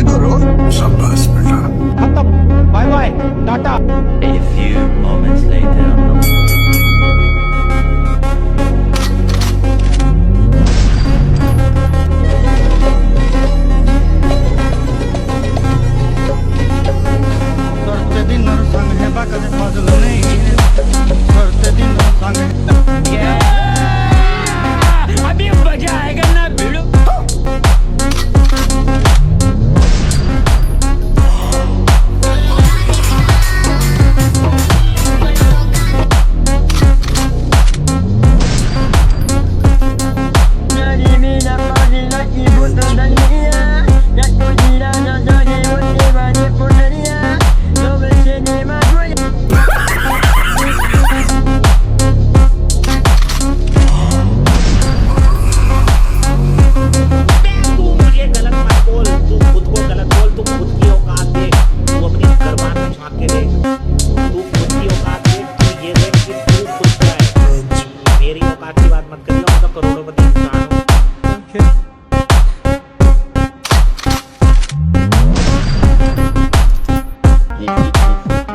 Try करो। शाबाश बेटा। खत्म, bye bye, tata. A few moments later. करते दिन संग है बाकत फजल नहीं, करते दिन संग है। अभी मजा आएगा ना भिड़ो।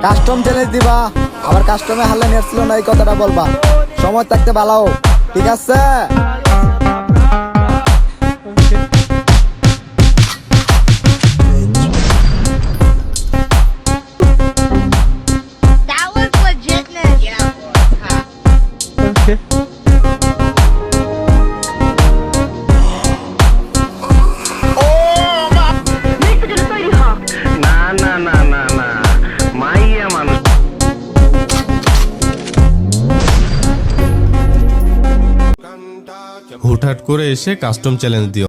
কাস্টম চ্যালেঞ্জ দিবা, আবার কাস্টমে হারলে নেছিল না, এই কথাটা বলবা। সময় থাকতে ভালো, ঠিক আছে? That was legitness. Yeah. না না না না না মাইয়া মানুষ হুটহাট করে এসে কাস্টম চ্যালেঞ্জ দিও।